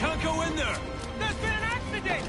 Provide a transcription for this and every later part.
can't go in there! There's been an accident!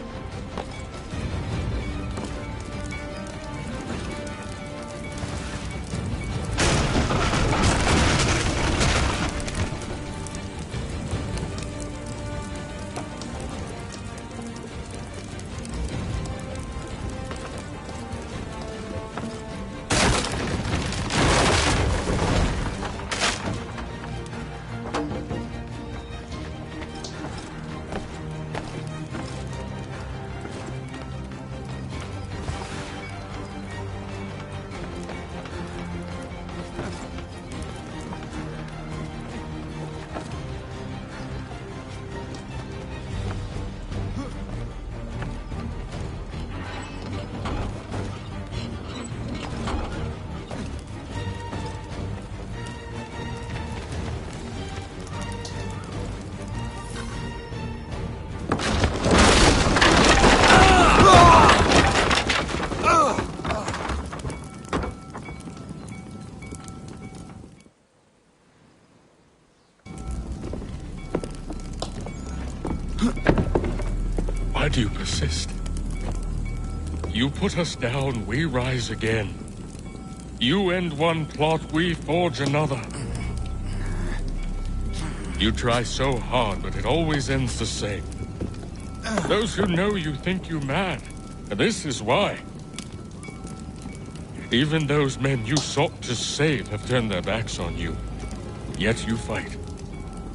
Why do you persist? You put us down, we rise again. You end one plot, we forge another. You try so hard, but it always ends the same. Those who know you think you mad, and this is why. Even those men you sought to save have turned their backs on you. Yet you fight.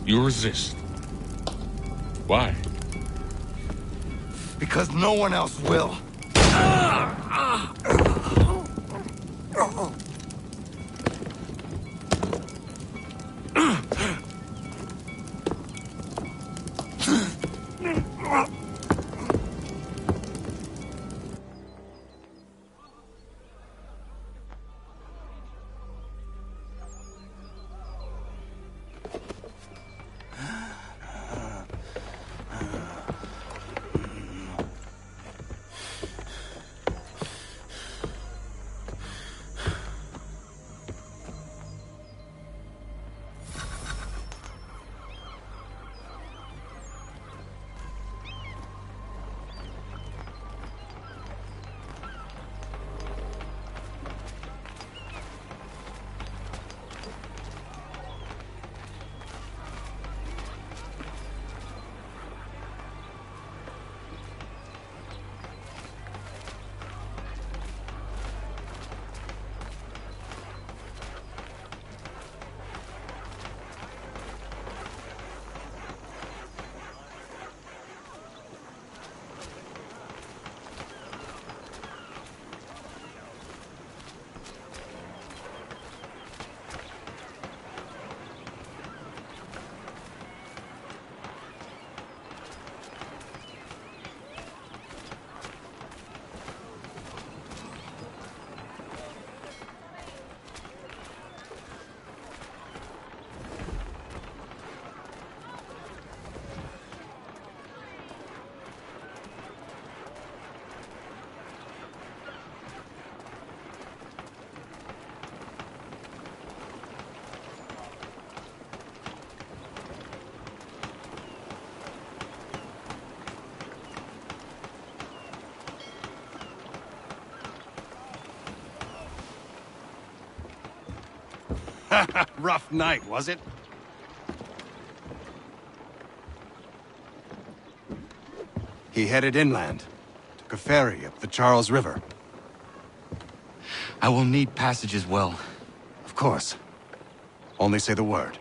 You resist. Why? Because no one else will. Rough night, was it? He headed inland. Took a ferry up the Charles River. I will need passage as well. Of course. Only say the word.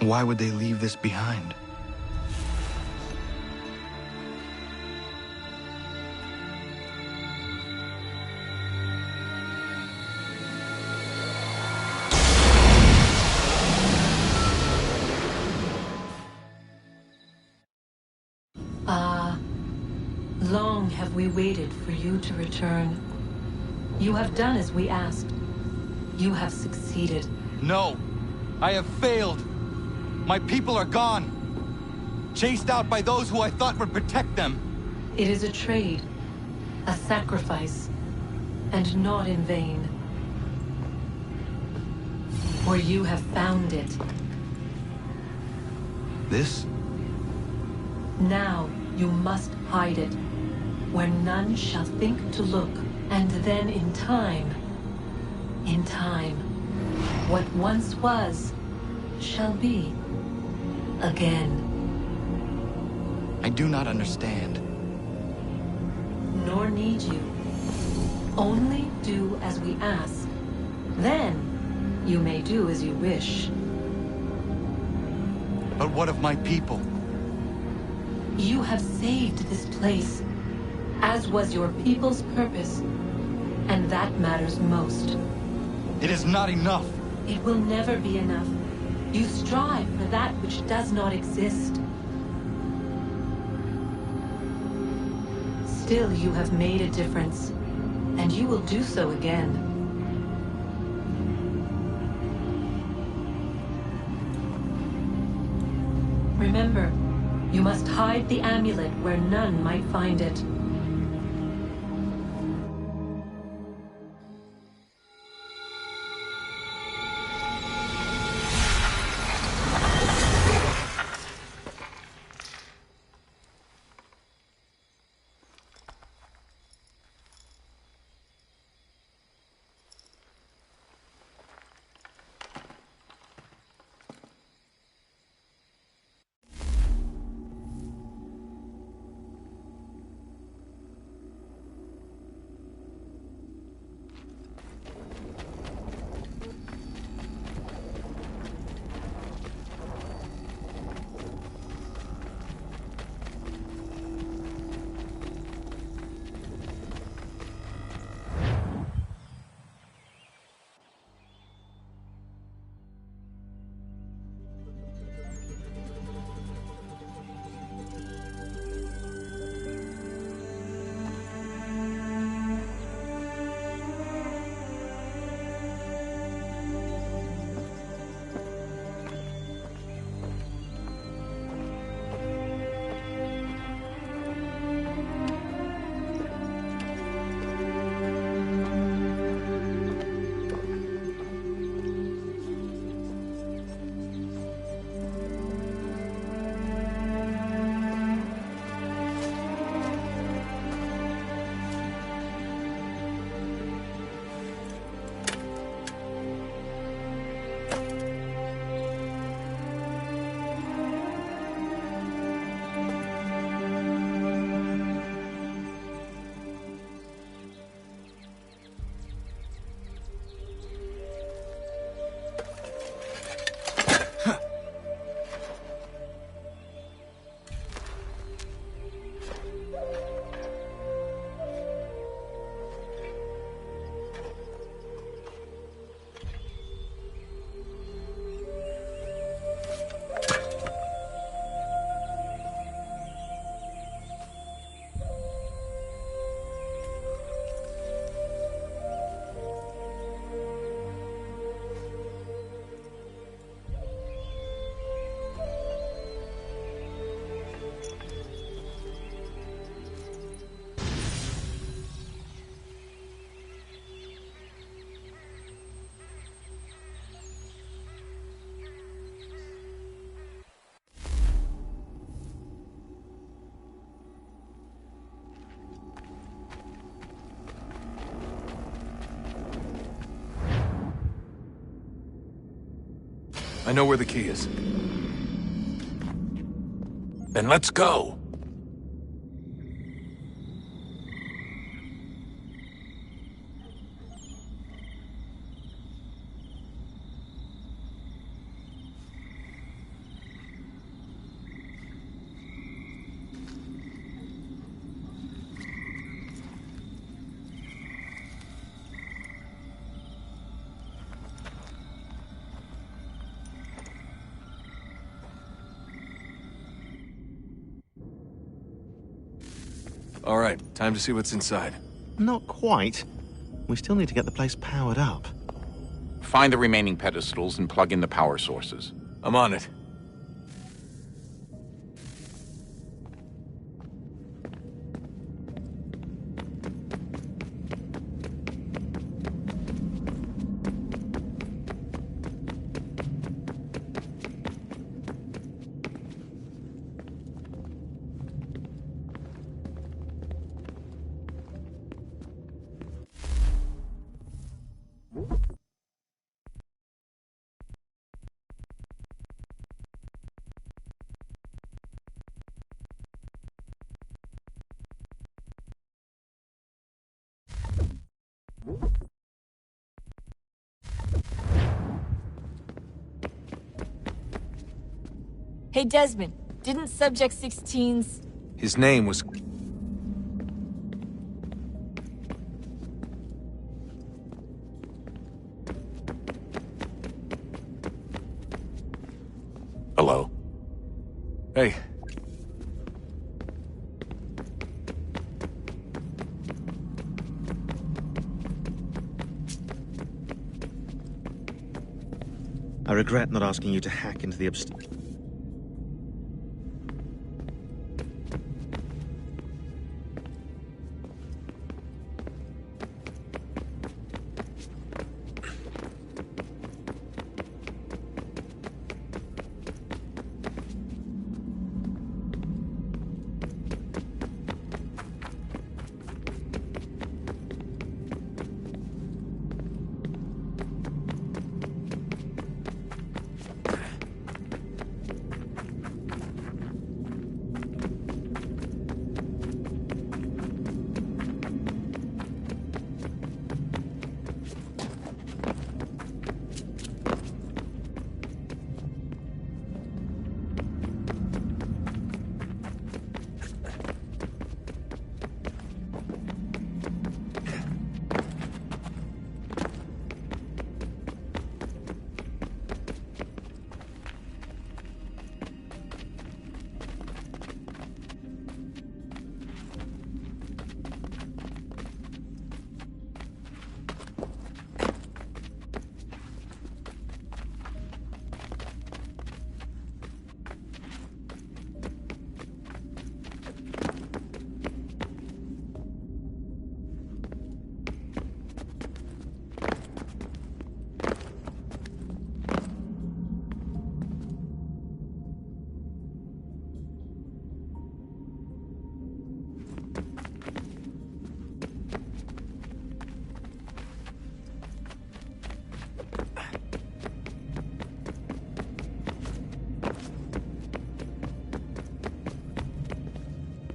Why would they leave this behind? Long have we waited for you to return. You have done as we asked. You have succeeded. No! I have failed! My people are gone! Chased out by those who I thought would protect them! It is a trade, a sacrifice, and not in vain. For you have found it. This? Now you must hide it, where none shall think to look, and then in time, what once was, shall be again. I do not understand. Nor need you. Only do as we ask. Then, you may do as you wish. But what of my people? You have saved this place, as was your people's purpose, and that matters most. It is not enough! It will never be enough. You strive for that which does not exist. Still, you have made a difference, and you will do so again. Remember, you must hide the amulet where none might find it. I know where the key is. Then let's go! All right, time to see what's inside. Not quite. We still need to get the place powered up. Find the remaining pedestals and plug in the power sources. I'm on it. Hey, Desmond, didn't Subject 16's... His name was... Hello? Hey. I regret not asking you to hack into the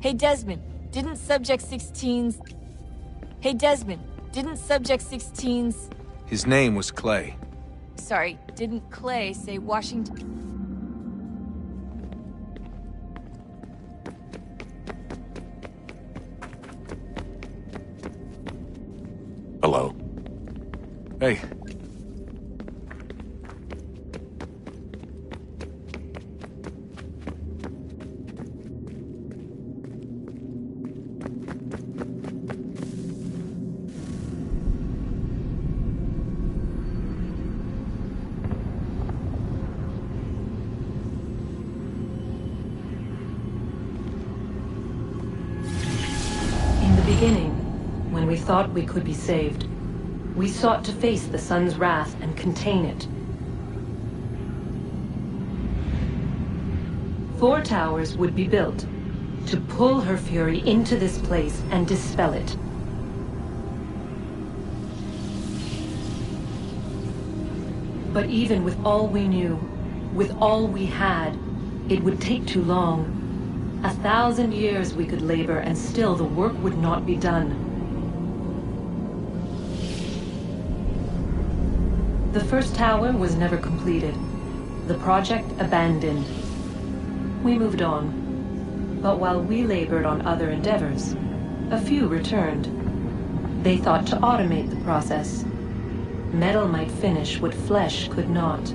Hey, Desmond, didn't Subject 16's... Hey, Desmond, didn't Subject 16's... His name was Clay. Sorry, didn't Clay say Washington... Hello? Hey. When we thought we could be saved, we sought to face the sun's wrath and contain it. 4 towers would be built to pull her fury into this place and dispel it. But even with all we knew, With all we had, it would take too long. 1,000 years we could labor, and still the work would not be done. The first tower was never completed. The project abandoned. We moved on. But while we labored on other endeavors, a few returned. They thought to automate the process. Metal might finish what flesh could not.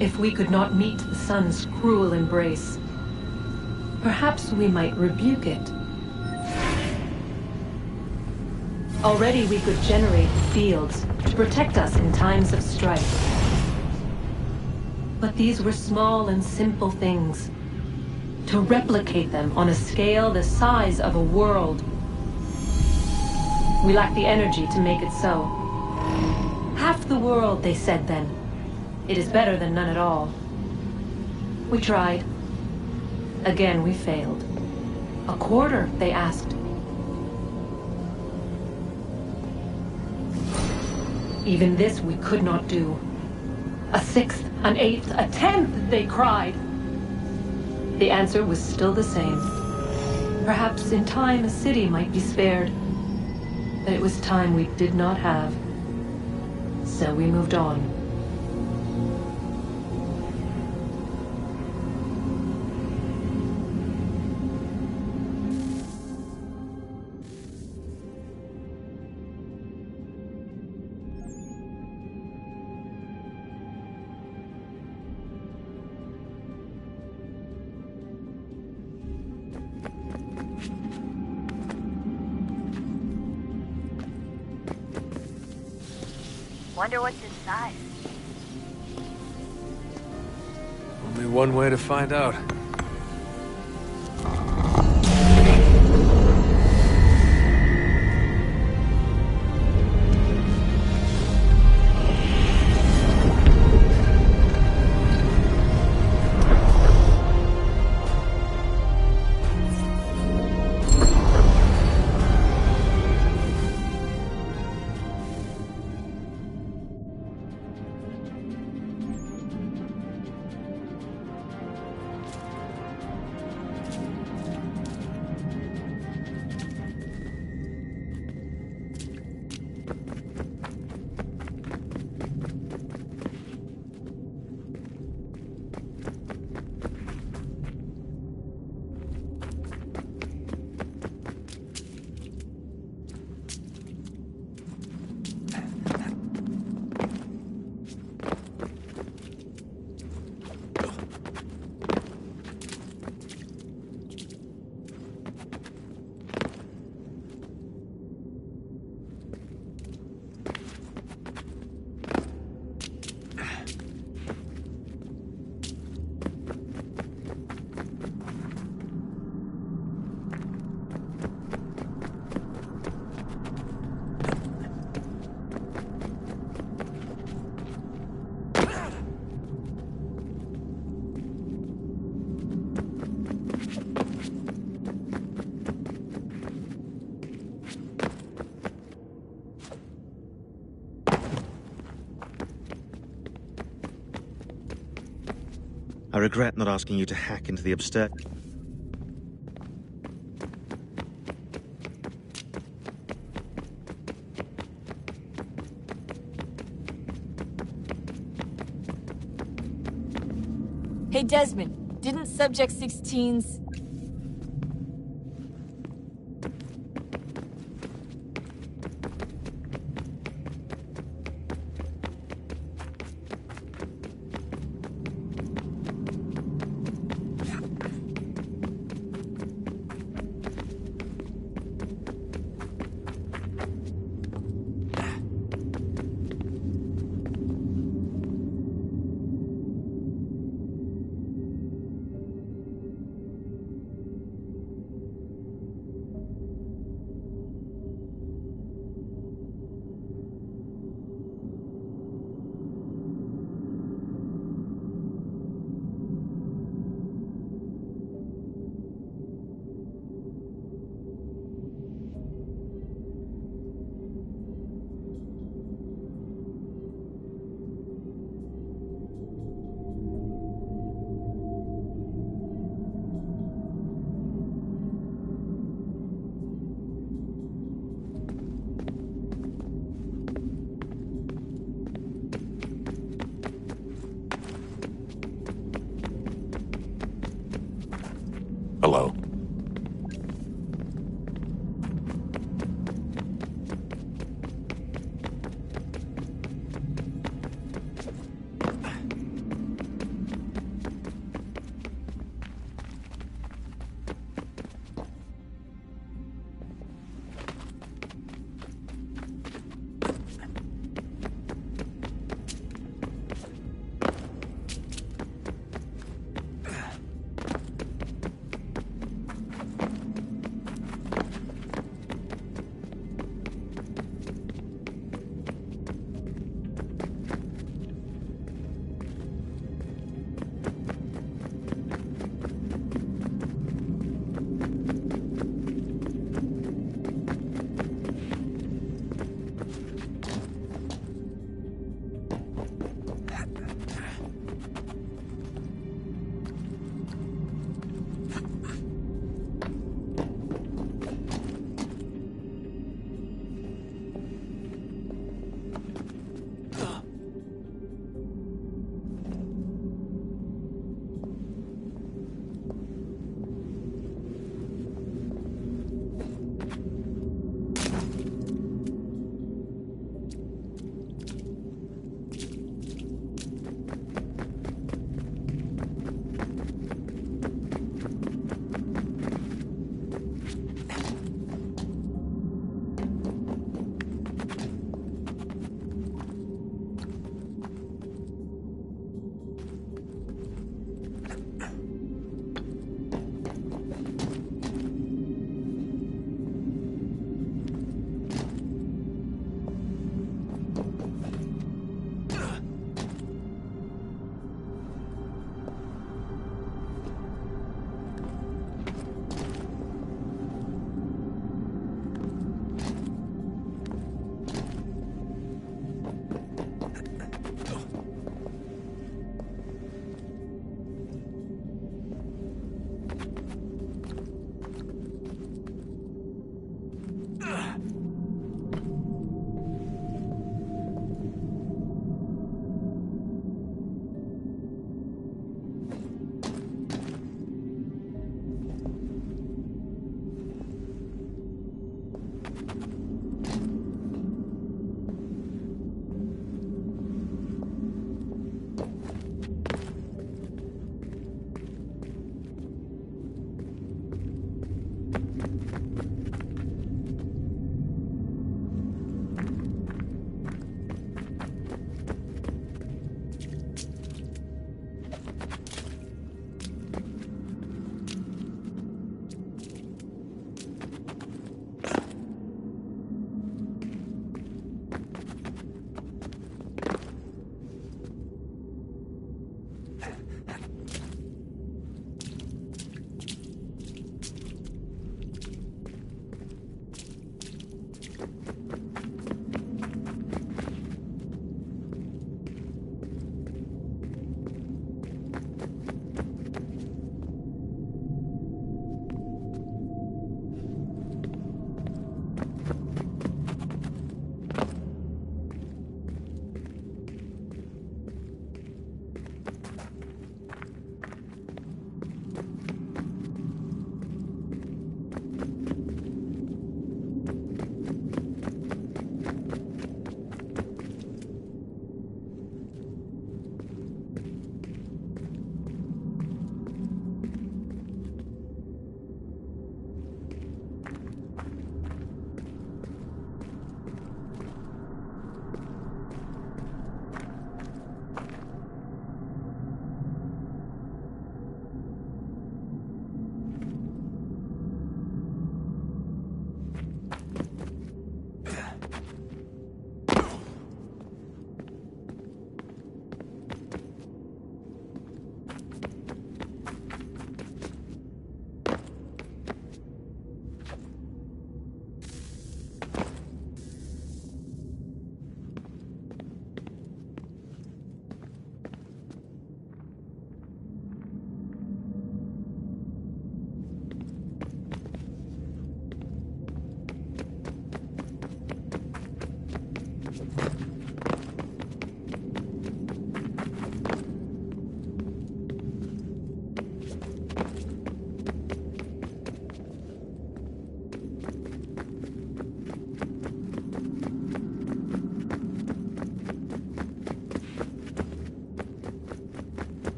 If we could not meet the sun's cruel embrace, perhaps we might rebuke it. Already we could generate fields to protect us in times of strife. But these were small and simple things. To replicate them on a scale the size of a world, we lack the energy to make it so. Half the world, they said then. It is better than none at all. We tried. Again, we failed. A quarter, they asked. Even this we could not do. A sixth, an eighth, a tenth, they cried. The answer was still the same. Perhaps in time a city might be spared. But it was time we did not have. So we moved on. Wonder what's inside. Only one way to find out. I regret not asking you to hack into the abster... Hey, Desmond, didn't Subject 16's...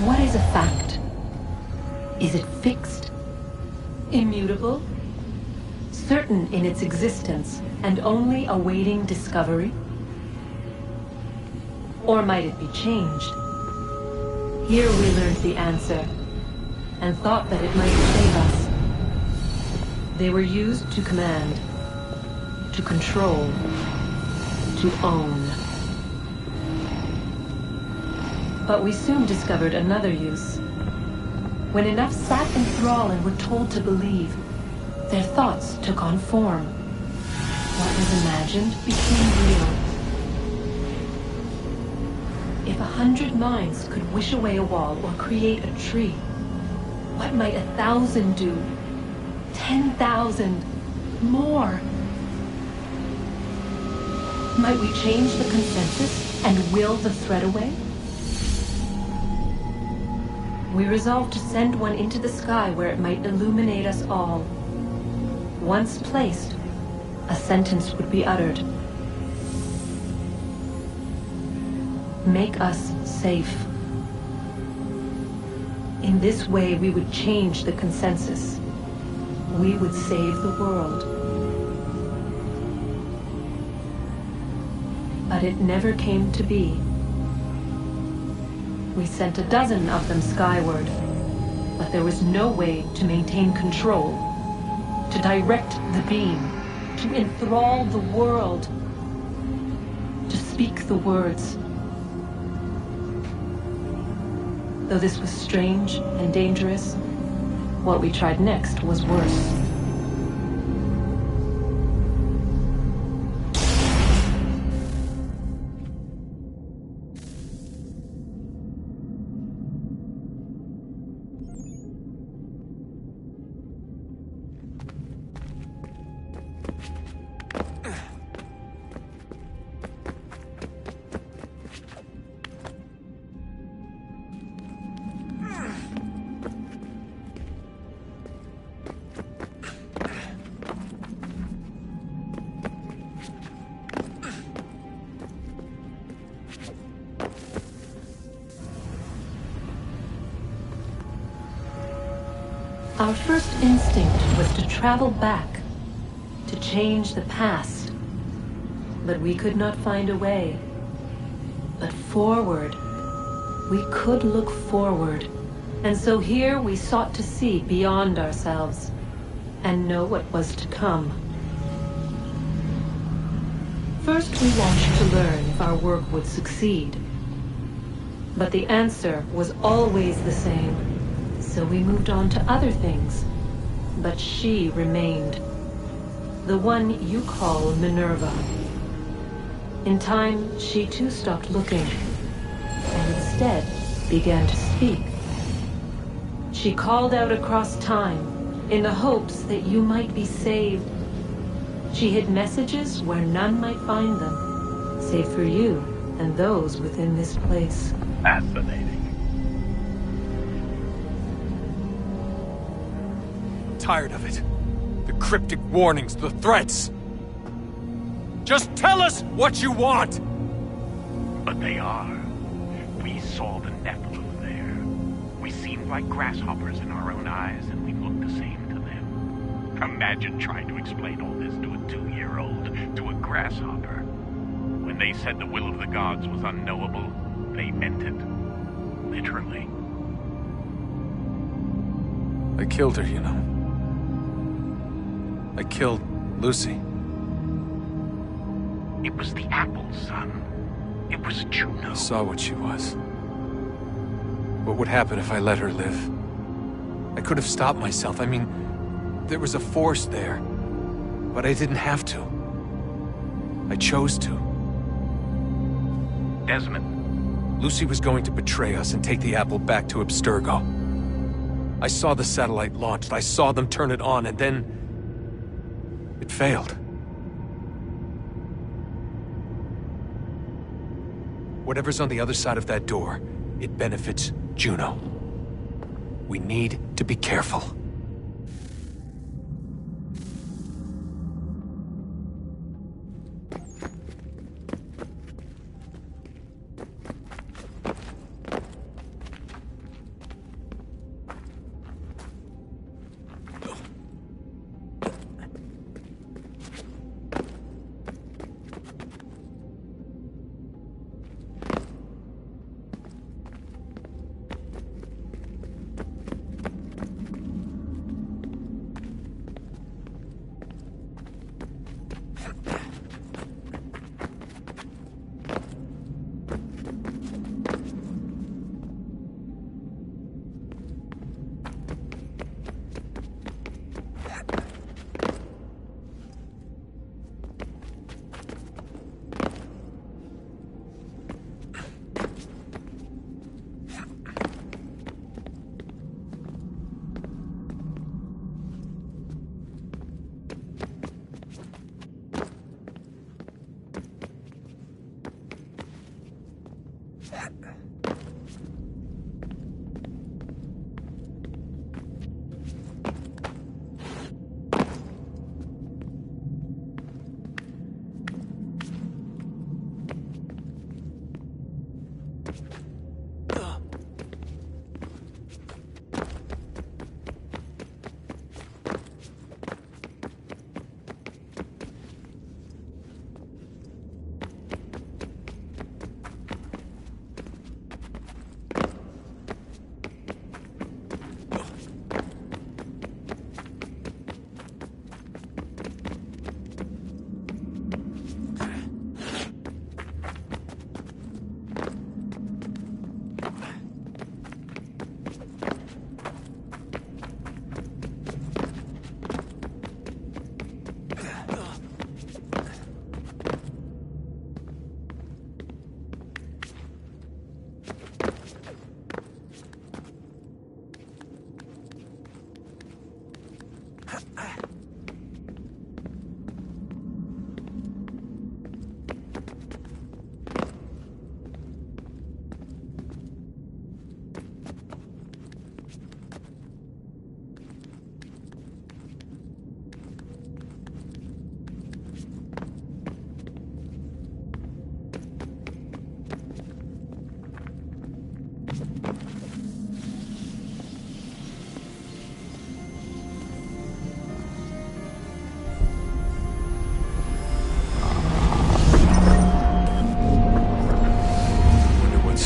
What is a fact? Is it fixed? Immutable? Certain in its existence and only awaiting discovery? Or might it be changed? Here we learned the answer, and thought that it might save us. They were used to command, to control, to own. But we soon discovered another use. When enough sat in thrall and were told to believe, their thoughts took on form. What was imagined became real. If 100 minds could wish away a wall or create a tree, what might 1,000 do? 10,000? More? Might we change the consensus and will the thread away? We resolved to send one into the sky where it might illuminate us all. Once placed, a sentence would be uttered. Make us safe. In this way, we would change the consensus. We would save the world. But it never came to be. We sent a dozen of them skyward, but there was no way to maintain control, to direct the beam, to enthrall the world, to speak the words. Though this was strange and dangerous, what we tried next was worse. Our first instinct was to travel back, to change the past. But we could not find a way. But forward, we could look forward. And so here we sought to see beyond ourselves and know what was to come. First, we watched to learn if our work would succeed. But the answer was always the same. So we moved on to other things. But she remained. The one you call Minerva. In time, she too stopped looking, and instead began to speak. She called out across time, in the hopes that you might be saved. She hid messages where none might find them, save for you and those within this place. Fascinating. Tired of it. The cryptic warnings, the threats. Just tell us what you want! But they are. We saw the Nephilim there. We seemed like grasshoppers in our own eyes, and we looked the same to them. Imagine trying to explain all this to a 2-year-old, to a grasshopper. When they said the will of the gods was unknowable, they meant it. Literally. I killed her, you know. I killed Lucy. It was the apple, son. It was Juno. I saw what she was. What would happen if I let her live? I could have stopped myself. I mean, there was a force there. But I didn't have to. I chose to. Desmond. Lucy was going to betray us and take the apple back to Abstergo. I saw the satellite launched. I saw them turn it on, and then it failed. Whatever's on the other side of that door, it benefits Juno. We need to be careful.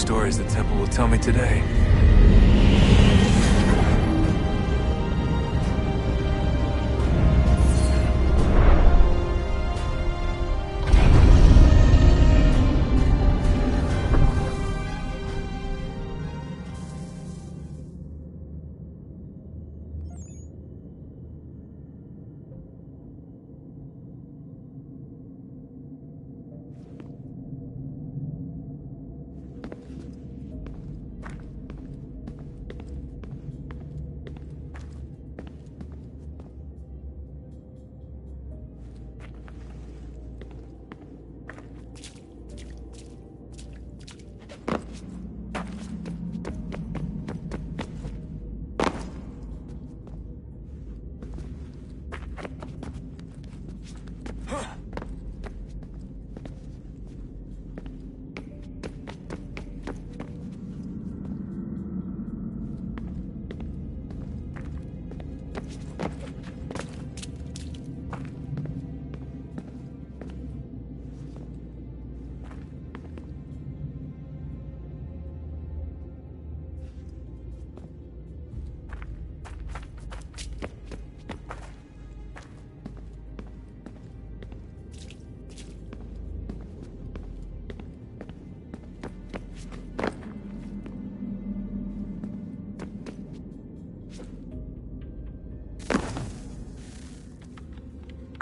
stories the temple will tell me today.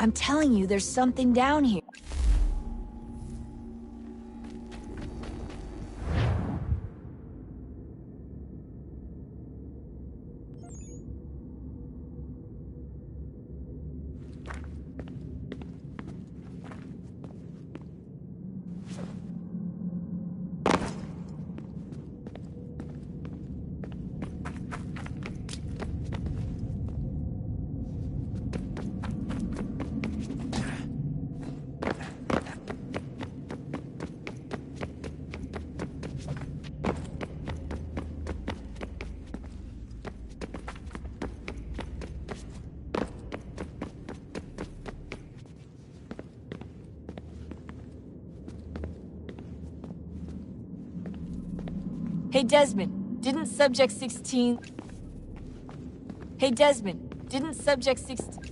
I'm telling you, there's something down here. Hey Desmond, didn't Subject 16... Hey Desmond, didn't Subject 16...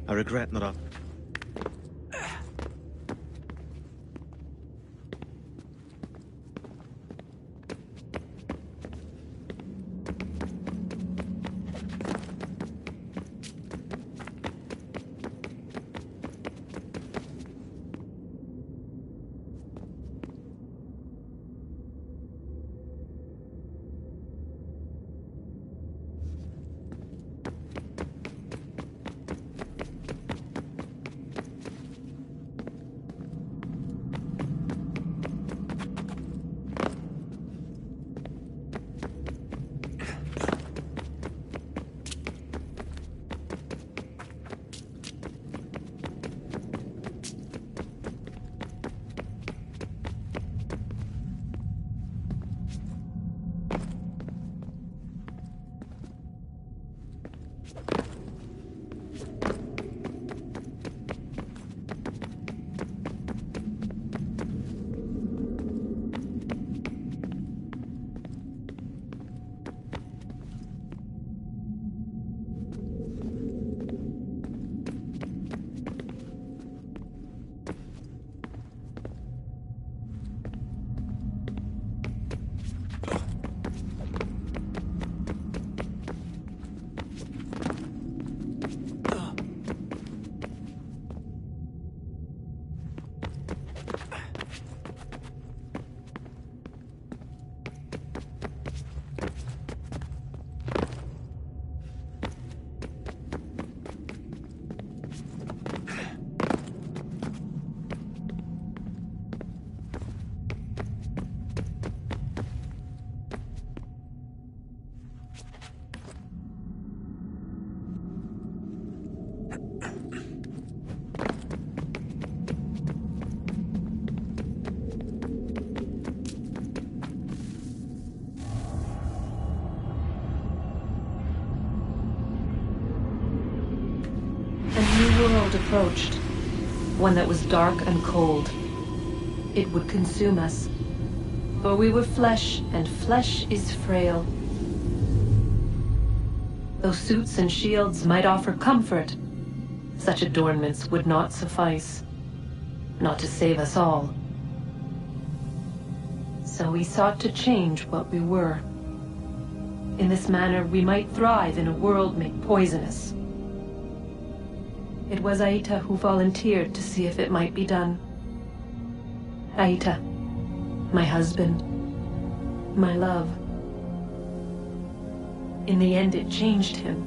I regret not... World approached, one that was dark and cold. It would consume us, for we were flesh, and flesh is frail. Though suits and shields might offer comfort, such adornments would not suffice, not to save us all. So we sought to change what we were. In this manner, we might thrive in a world made poisonous. It was Aita who volunteered to see if it might be done. Aita, my husband, my love. In the end, it changed him,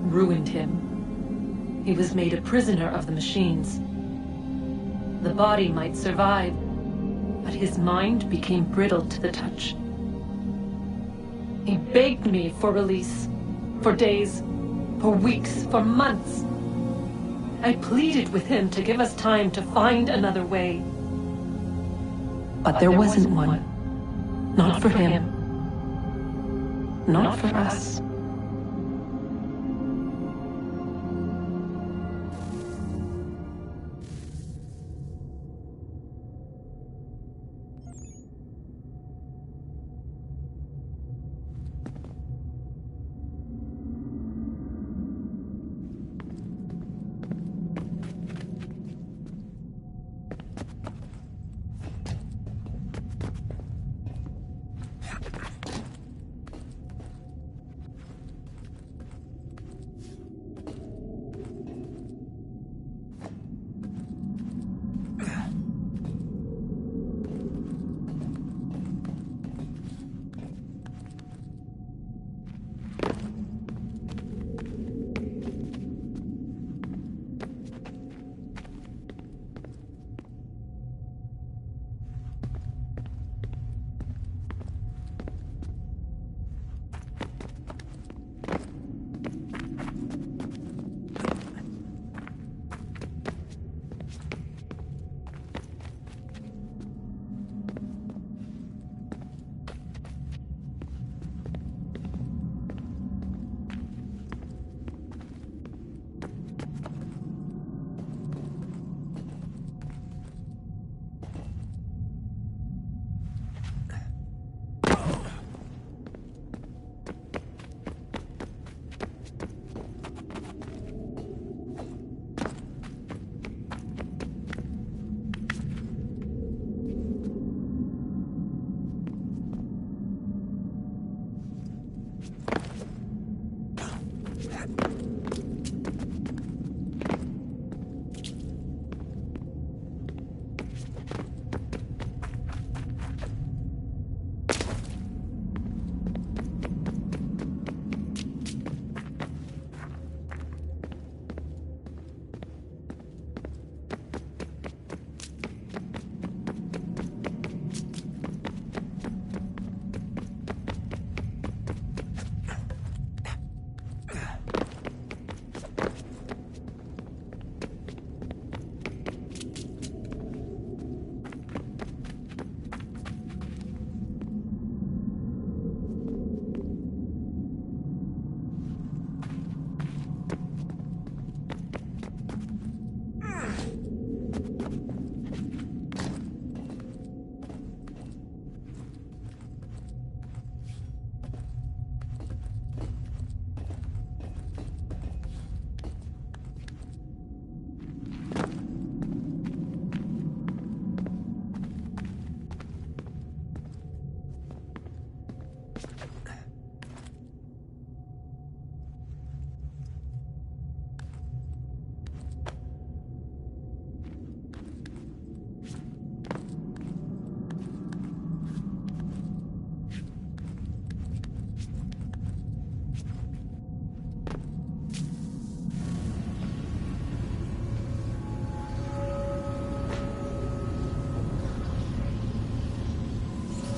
ruined him. He was made a prisoner of the machines. The body might survive, but his mind became brittle to the touch. He begged me for release, for days, for weeks, for months. I pleaded with him to give us time to find another way. But there wasn't one. Not for him. Not for us.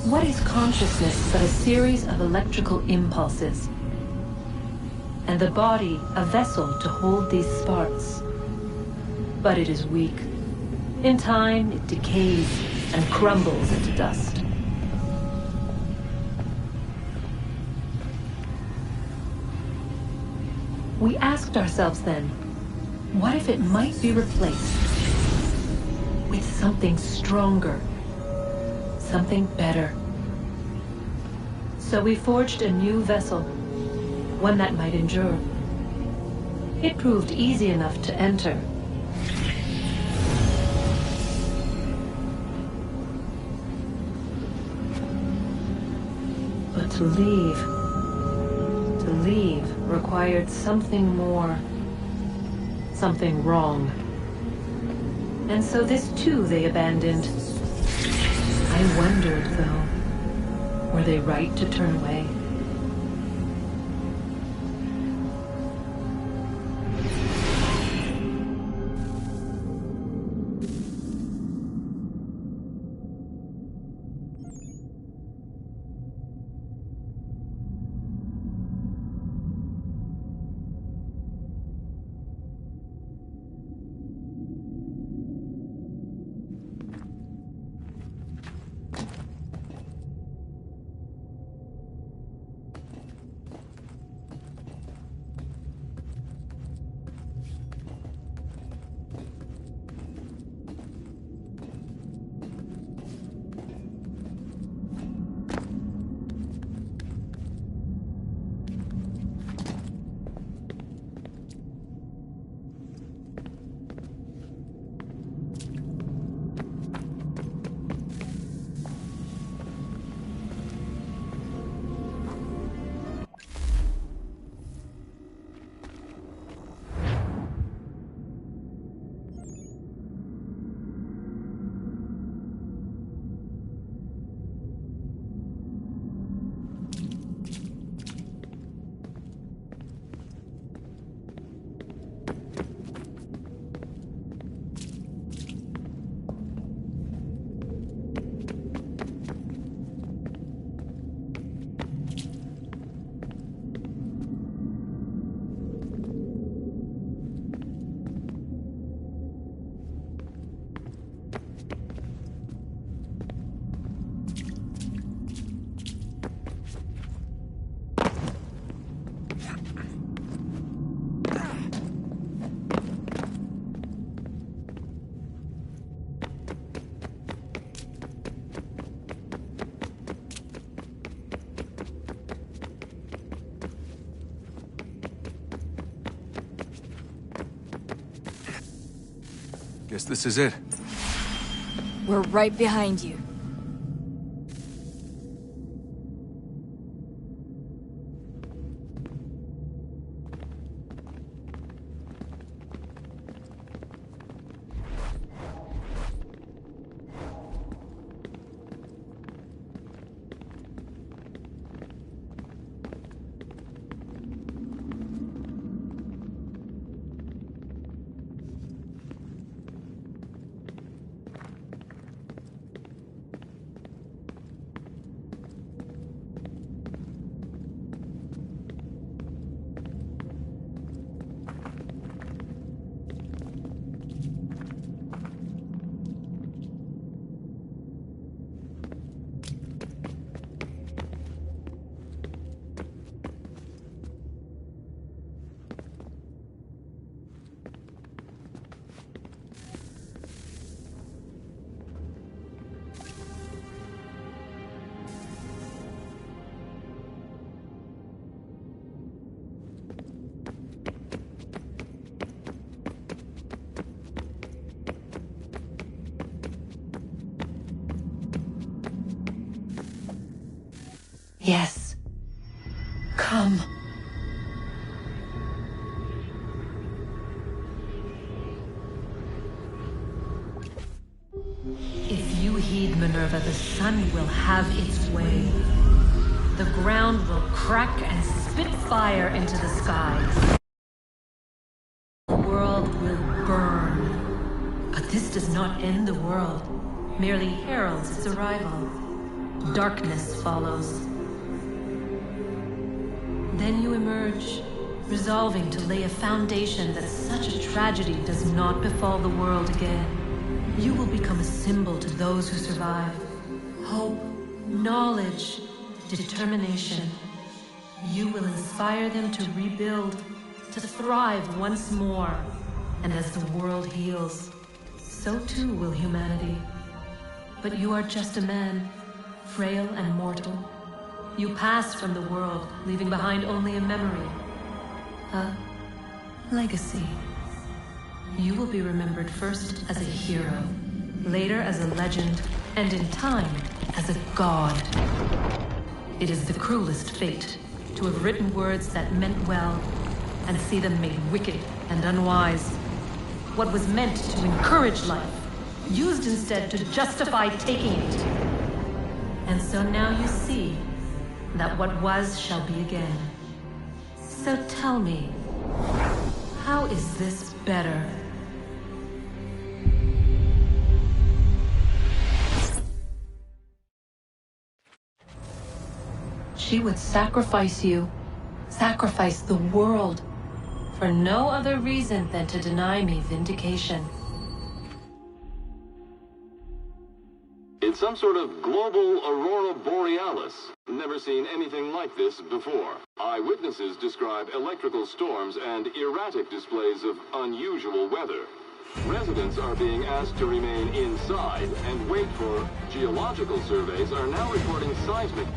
What is consciousness but a series of electrical impulses? And the body a vessel to hold these sparks. But it is weak. In time, it decays and crumbles into dust. We asked ourselves then, what if it might be replaced with something stronger? Something better. So we forged a new vessel, one that might endure. It proved easy enough to enter. But to leave required something more, something wrong. And so this too they abandoned. I wondered, though, were they right to turn away? Guess this is it. We're right behind you. Yes. Come. If you heed Minerva, the sun will have its way. The ground will crack and spit fire into the skies. The world will burn. But this does not end the world, merely heralds its arrival. Darkness follows. Then you emerge, resolving to lay a foundation that such a tragedy does not befall the world again. You will become a symbol to those who survive. Hope, knowledge, determination. You will inspire them to rebuild, to thrive once more. And as the world heals, so too will humanity. But you are just a man, frail and mortal. You pass from the world, leaving behind only a memory. A legacy. You will be remembered first as a hero, later as a legend, and in time, as a god. It is the cruelest fate to have written words that meant well, and see them made wicked and unwise. What was meant to encourage life, used instead to justify taking it. And so now you see that what was shall be again. So tell me, how is this better? She would sacrifice you, sacrifice the world, for no other reason than to deny me vindication. It's some sort of global aurora borealis. Never seen anything like this before. Eyewitnesses describe electrical storms and erratic displays of unusual weather. Residents are being asked to remain inside and wait for geological surveys are now reporting seismic